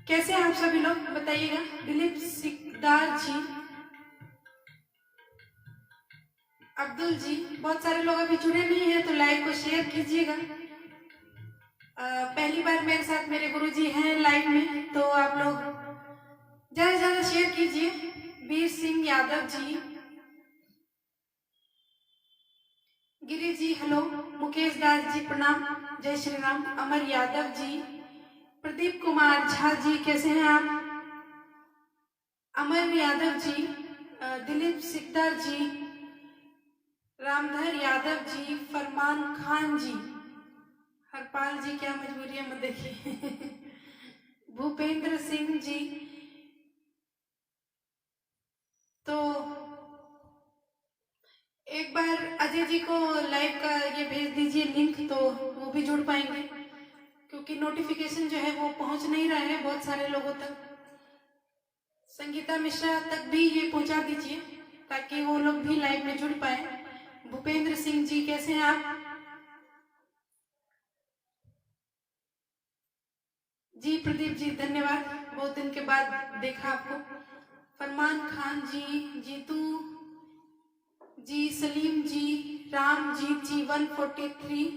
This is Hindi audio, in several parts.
कैसे आप सभी लोग बताइएगा। दिलीप सिकदार जी, अब्दुल जी, बहुत सारे लोग अभी जुड़े नहीं हैं तो लाइव को शेयर कीजिएगा। पहली बार मेरे साथ मेरे गुरुजी हैं लाइव में, तो आप लोग ज्यादा से ज्यादा शेयर कीजिए। वीर सिंह यादव जी, गिरी जी हेलो, मुकेश दास जी प्रणाम, जय श्री राम, अमर यादव जी, प्रदीप कुमार झा जी कैसे हैं आप, अमर यादव जी, दिलीप सिकदार जी, रामधर यादव जी, फरमान खान जी, हरपाल जी क्या मजबूरी है मत देखिए भूपेंद्र सिंह जी। तो एक बार अजय जी को लाइव का ये भेज दीजिए लिंक, तो वो भी जुड़ पाएंगे, क्योंकि नोटिफिकेशन जो है वो पहुंच नहीं रहा है बहुत सारे लोगों तक। संगीता मिश्रा तक भी ये पहुंचा दीजिए ताकि वो लोग भी लाइव में जुड़ पाए। भूपेंद्र सिंह जी कैसे हैं आप? जी प्रदीप जी धन्यवाद, बहुत दिन के बाद देखा आपको। फरमान खान जी, जीतू जी, सलीम जी, रामजीत जी 143,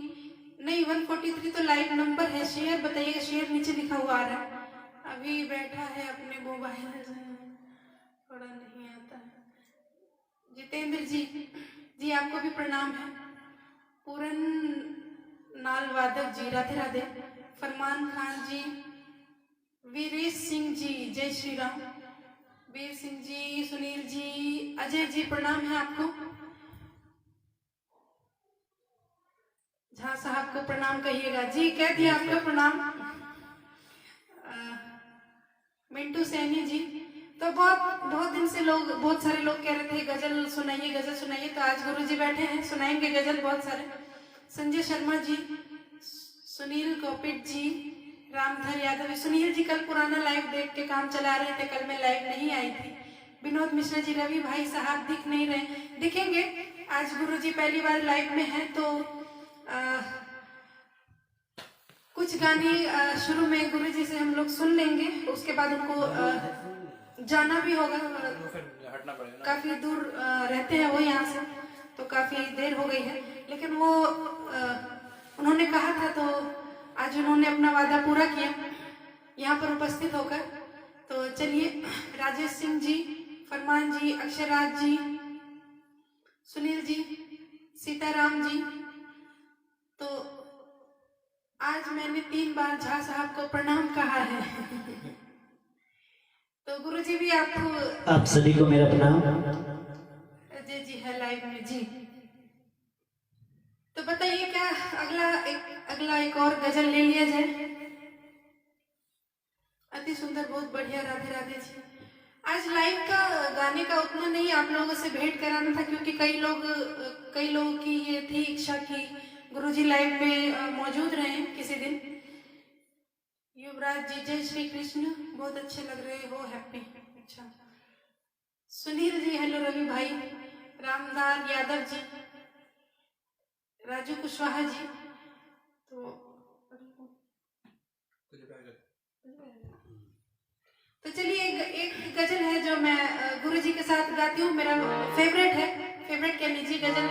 नहीं 143 तो लाइव नंबर है। शेयर बताइएगा, शेयर नीचे लिखा हुआ आ रहा है। अभी बैठा है अपने मोबाइल, थोड़ा नहीं आता है। जितेंद्र जी, जी आपको भी प्रणाम है। पूरन नाल वादक जी राधे राधे। फरमान खान जी, वीरेश सिंह जी जय श्री राम। वीर सिंह जी, सुनील जी, अजय जी प्रणाम है आपको। झा साहब को प्रणाम कहिएगा। जी कह दिया आपका प्रणाम। मिंटू सैनी जी, तो बहुत दिन से बहुत सारे लोग कह रहे थे गजल सुनाइए गजल सुनाइए, तो आज गुरु जी बैठे हैं, सुनाएंगे गजल बहुत सारे। संजय शर्मा जी, सुनील गोपिट जी, रामधर यादव। सुनील जी कल पुराना लाइव देख के काम चला रहे थे, कल मैं लाइव नहीं आई थी। विनोद मिश्रा जी, रवि भाई साहब दिख नहीं रहे, दिखेंगे आज। गुरु जी पहली बार लाइव में है, तो कुछ गाने शुरू में गुरु जी से हम लोग सुन लेंगे, उसके बाद उनको जाना भी होगा, काफी दूर रहते हैं वो यहाँ से, तो काफी देर हो गई है। लेकिन वो उन्होंने कहा था, तो आज उन्होंने अपना वादा पूरा किया यहाँ पर उपस्थित होकर। तो चलिए, राजेश सिंह जी, फरमान जी, अक्षराज जी, सुनील जी, सीताराम जी। तो आज मैंने 3 बार झा साहब को प्रणाम कहा है तो गुरुजी भी आपको, आप सभी को मेरा प्रणाम। जी जी है लाइव में जी। तो बताइए क्या अगला एक और गजल ले लिया जाए। अति सुंदर, बहुत बढ़िया, राधे राधे जी। आज लाइव का गाने का उतना नहीं आप लोगों से भेंट कराना था, क्योंकि कई लोगों की ये थी इच्छा कि गुरुजी लाइव में मौजूद रहे किसी दिन। युवराज जी जय श्री कृष्ण, बहुत अच्छे लग रहे हो, हैप्पी। अच्छा, सुनील जी हेलो, रवि भाई, रामदार यादव जी, राजू कुशवाहा जी। तो चलिए एक गजल है जो मैं गुरु जी के साथ गाती हूँ, मेरा फेवरेट है, फेवरेट कह लीजिए गजल।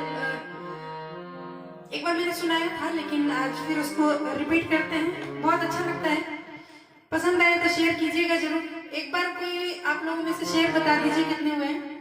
एक बार मैंने सुनाया था, लेकिन आज फिर उसको रिपीट करते हैं, बहुत अच्छा लगता है। पसंद आए तो शेयर कीजिएगा जरूर। एक बार कोई आप लोगों में से शेयर बता दीजिए कितने हुए हैं।